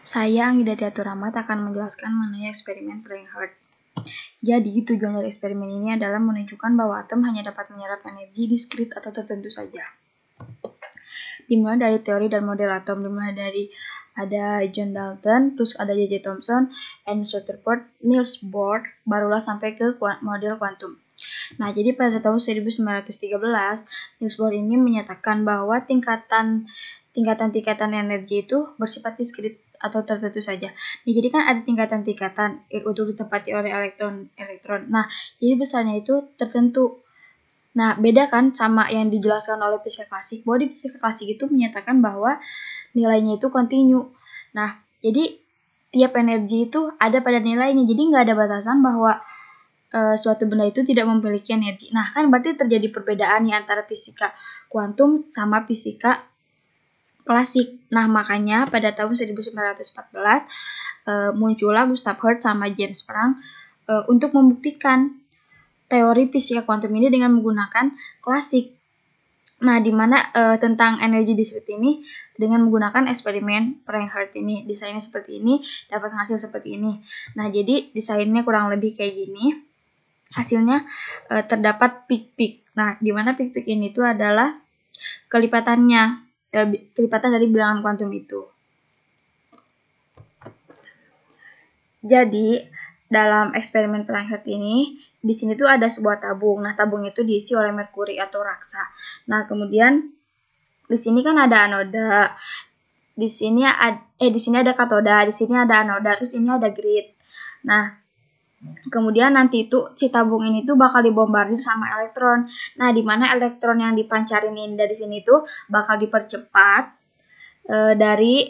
Saya Anggida Tiaturahmat akan menjelaskan mengenai eksperimen Reinhardt. Jadi, tujuan dari eksperimen ini adalah menunjukkan bahwa atom hanya dapat menyerap energi diskrit atau tertentu saja. Dimulai dari teori dan model atom, dimulai dari ada John Dalton, terus ada J.J. Thomson, Ernst Rutherford, Niels Bohr, barulah sampai ke model kuantum. Nah, jadi pada tahun 1913, Niels Bohr ini menyatakan bahwa tingkatan energi itu bersifat diskrit atau tertentu saja. Nah, jadi kan ada tingkatan-tingkatan untuk ditempati oleh elektron. Nah, jadi besarnya itu tertentu. Nah, beda kan sama yang dijelaskan oleh fisika klasik. Bahwa di fisika klasik itu menyatakan bahwa nilainya itu kontinu. Nah, jadi tiap energi itu ada pada nilainya. Jadi nggak ada batasan bahwa suatu benda itu tidak memiliki energi. Nah, kan berarti terjadi perbedaan nih antara fisika kuantum sama fisika klasik. Nah, makanya pada tahun 1914 muncullah Gustav Hertz sama James Franck untuk membuktikan teori fisika kuantum ini dengan menggunakan klasik. Nah, di mana tentang energi diskrit ini dengan menggunakan eksperimen Reinhardt ini. Desainnya seperti ini, dapat hasil seperti ini. Nah, jadi desainnya kurang lebih kayak gini. Hasilnya terdapat peak-peak. Nah, di mana peak-peak ini itu adalah kelipatan dari bilangan kuantum itu. Jadi, dalam eksperimen Reinhardt ini, di sini tuh ada sebuah tabung. Nah, tabung itu diisi oleh merkuri atau raksa. Nah, kemudian di sini kan ada anoda. Di sini ada katoda, di sini ada anoda, terus ini ada grid. Nah, kemudian nanti itu si tabung ini tuh bakal dibombardir sama elektron. Nah, di mana elektron yang dipancarin ini dari sini tuh bakal dipercepat dari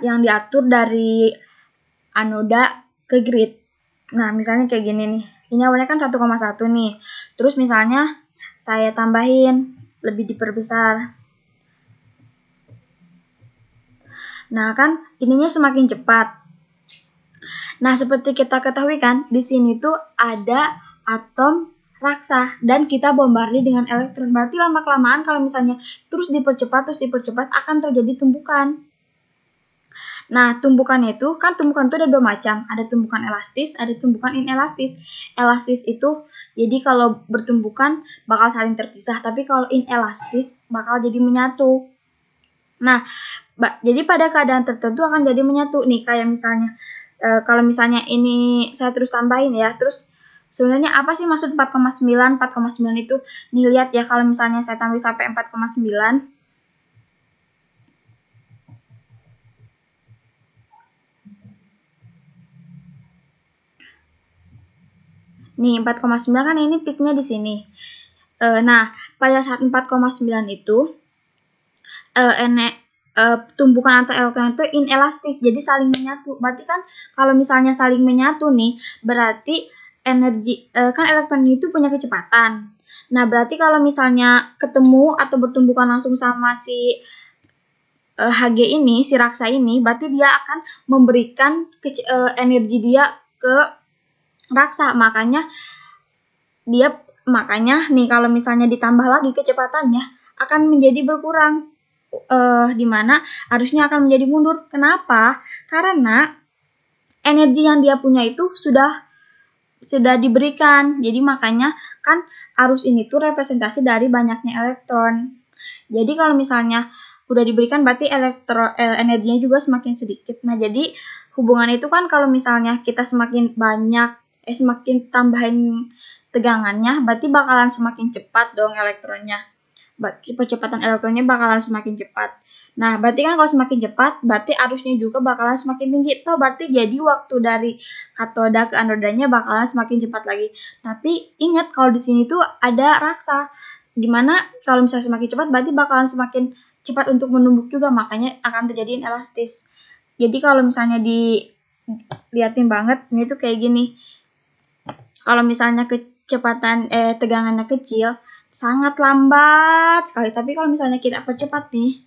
yang diatur dari anoda ke grid. Nah, misalnya kayak gini nih. Ini awalnya kan 1,1 nih. Terus misalnya saya tambahin, lebih diperbesar. Nah, kan ininya semakin cepat. Nah, seperti kita ketahui kan, di sini tuh ada atom raksa dan kita bombardir dengan elektron. Berarti lama-kelamaan kalau misalnya terus dipercepat akan terjadi tumbukan. Nah, tumbukan itu ada dua macam. Ada tumbukan elastis, ada tumbukan inelastis. Elastis itu jadi kalau bertumbukan bakal saling terpisah, tapi kalau inelastis bakal jadi menyatu. Nah, jadi pada keadaan tertentu akan jadi menyatu nih, kayak misalnya kalau misalnya ini saya terus tambahin ya, terus sebenarnya apa sih maksud 4,9? 4,9 itu nih, lihat ya, kalau misalnya saya tambah sampai 4,9. Nih, 4,9 kan ini peaknya di sini. Nah, pada saat 4,9 itu tumbukan antar elektron itu inelastis, jadi saling menyatu. Berarti kan kalau misalnya saling menyatu nih, berarti energi kan elektron itu punya kecepatan. Nah, berarti kalau misalnya ketemu atau bertumbukan langsung sama si Hg ini, si raksa ini, berarti dia akan memberikan energi dia ke raksa. Makanya nih kalau misalnya ditambah lagi kecepatannya akan menjadi berkurang. Dimana harusnya akan menjadi mundur. Kenapa? Karena energi yang dia punya itu sudah diberikan. Jadi makanya kan arus ini tuh representasi dari banyaknya elektron. Jadi kalau misalnya udah diberikan berarti energinya juga semakin sedikit. Nah, jadi hubungan itu kan kalau misalnya kita semakin banyak semakin tambahin tegangannya, berarti bakalan semakin cepat dong elektronnya. Percepatan elektronnya bakalan semakin cepat. Nah, berarti kan kalau semakin cepat, berarti arusnya juga bakalan semakin tinggi. Toh berarti jadi waktu dari katoda ke anodanya bakalan semakin cepat lagi. Tapi ingat kalau di sini tuh ada raksa. Dimana kalau misalnya semakin cepat, berarti bakalan semakin cepat untuk menumbuk juga. Makanya akan terjadi inelastis. Jadi kalau misalnya dilihatin banget, ini tuh kayak gini. Kalau misalnya kecepatan tegangannya kecil, sangat lambat sekali. Tapi kalau misalnya kita percepat nih,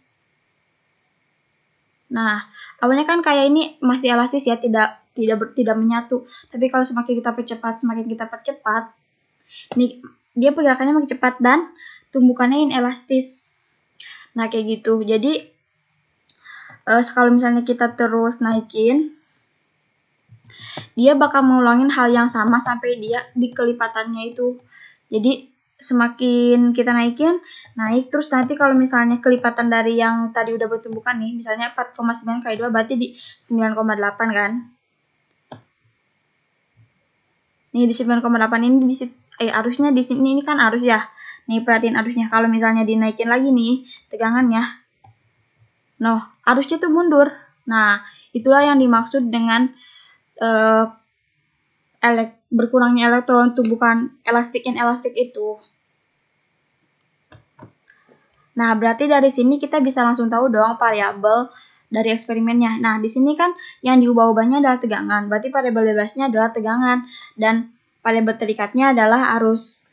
nah awalnya kan kayak ini masih elastis ya, tidak menyatu. Tapi kalau semakin kita percepat, nih dia pergerakannya makin cepat dan tumbukannya inelastis. Nah, kayak gitu. Jadi kalau misalnya kita terus naikin, dia bakal mengulangin hal yang sama sampai dia di kelipatannya itu. Jadi semakin kita naikin, naik terus nanti kalau misalnya kelipatan dari yang tadi udah bertumbukan nih, misalnya 4,9 kali 2 berarti di 9,8 kan. Nih di 9,8 ini arusnya di sini ini kan arus ya. Nih perhatiin arusnya, kalau misalnya dinaikin lagi nih tegangannya. Noh, arusnya tuh mundur. Nah, itulah yang dimaksud dengan berkurangnya elektron tuh bukan elastik itu. Nah, berarti dari sini kita bisa langsung tahu dong variabel dari eksperimennya. Nah, di sini kan yang diubah-ubahnya adalah tegangan. Berarti variabel bebasnya adalah tegangan dan variabel terikatnya adalah arus.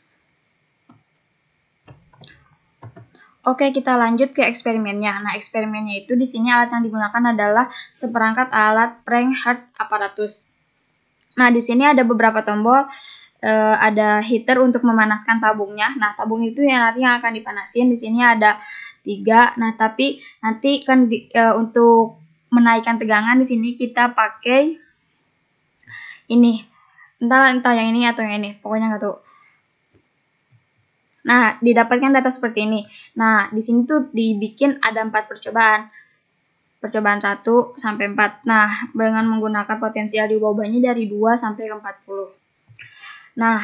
Oke, kita lanjut ke eksperimennya. Nah, eksperimennya itu di sini alat yang digunakan adalah seperangkat alat Frank-Hart apparatus. Nah, di sini ada beberapa tombol, ada heater untuk memanaskan tabungnya. Nah, tabung itu yang nanti akan dipanasin. Di sini ada 3. Nah, tapi nanti kan untuk menaikkan tegangan di sini kita pakai ini. Entah yang ini atau yang ini, pokoknya nggak tahu. Nah, didapatkan data seperti ini. Nah, di sini tuh dibikin ada 4 percobaan. Percobaan 1 sampai 4. Nah, dengan menggunakan potensial diubah-ubahnya dari 2 sampai 40. Nah,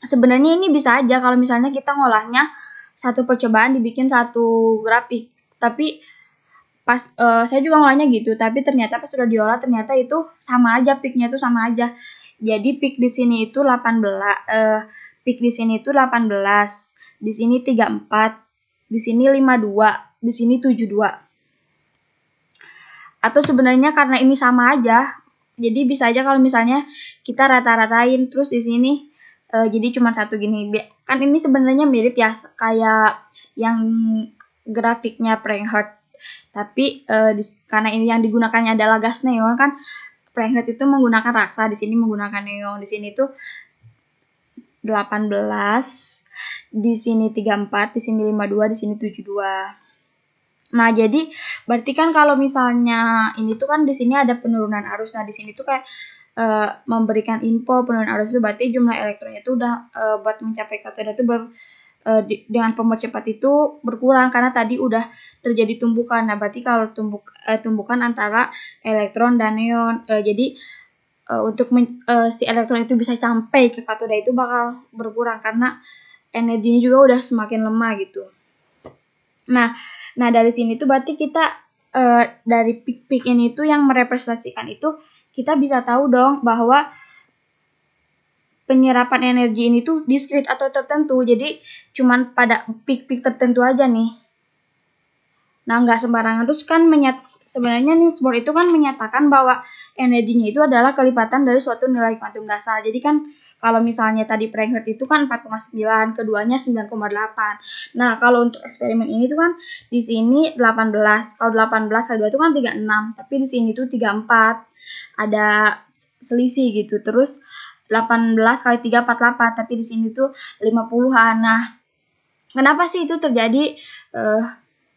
sebenarnya ini bisa aja kalau misalnya kita ngolahnya satu percobaan dibikin satu grafik. Tapi pas saya juga ngolahnya gitu, tapi ternyata pas sudah diolah ternyata itu sama aja, peaknya itu sama aja. Jadi peak di sini itu 18, peak di sini itu 18, di sini 34, di sini 52, di sini 72. Atau sebenarnya karena ini sama aja, jadi bisa aja kalau misalnya kita rata-ratain terus di sini jadi cuma satu gini. Kan ini sebenarnya mirip ya kayak yang grafiknya Frank-Hart. Tapi karena ini yang digunakannya adalah gas neon kan, Frank-Hart itu menggunakan raksa, di sini menggunakan neon. Di sini tuh 18, di sini 34, di sini 52, di sini 72. Nah, jadi berarti kan kalau misalnya ini tuh kan di sini ada penurunan arus. Nah, di sini tuh kayak memberikan info penurunan arus itu berarti jumlah elektronnya itu udah buat mencapai katoda itu dengan pemercepat itu berkurang karena tadi udah terjadi tumbukan. Nah, berarti kalau tumbukan antara elektron dan neon. Jadi untuk si elektron itu bisa sampai ke katoda itu bakal berkurang karena energinya juga udah semakin lemah gitu. Nah dari sini tuh berarti kita dari peak ini tuh yang merepresentasikan itu kita bisa tahu dong bahwa penyerapan energi ini tuh diskrit atau tertentu. Jadi cuman pada peak tertentu aja nih. Nah, nggak sembarangan. Terus kan sebenarnya Niels Bohr itu kan menyatakan bahwa energinya itu adalah kelipatan dari suatu nilai kuantum dasar. Jadi kan kalau misalnya tadi Frank-Hart itu kan 4,9, keduanya 9,8. Nah, kalau untuk eksperimen ini tuh kan di sini 18. Kalau 18 kali 2 itu kan 36, tapi di sini tuh 34. Ada selisih gitu. Terus 18 kali 3 48, tapi di sini tuh 50-an. Nah, kenapa sih itu terjadi?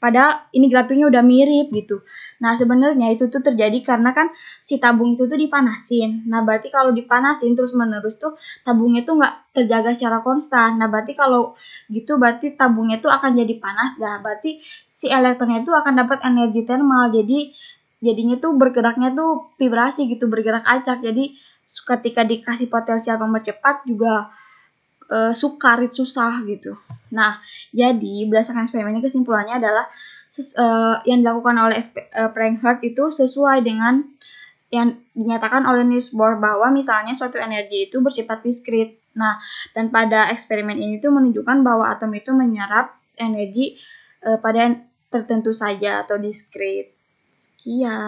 Padahal ini grafiknya udah mirip gitu. Nah, sebenarnya itu tuh terjadi karena kan si tabung itu tuh dipanasin. Nah, berarti kalau dipanasin terus-menerus tuh tabungnya tuh nggak terjaga secara konstan. Nah, berarti kalau gitu berarti tabungnya tuh akan jadi panas. Nah, berarti si elektronnya tuh akan dapat energi thermal. Jadi jadinya tuh bergeraknya tuh vibrasi gitu, bergerak acak. Jadi ketika dikasih potensial pemercepat juga sukar, susah gitu. Nah, jadi berdasarkan eksperimen ini kesimpulannya adalah yang dilakukan oleh Frank-Hart itu sesuai dengan yang dinyatakan oleh Niels Bohr bahwa misalnya suatu energi itu bersifat diskrit. Nah, dan pada eksperimen ini tuh menunjukkan bahwa atom itu menyerap energi pada tertentu saja atau diskrit. Sekian.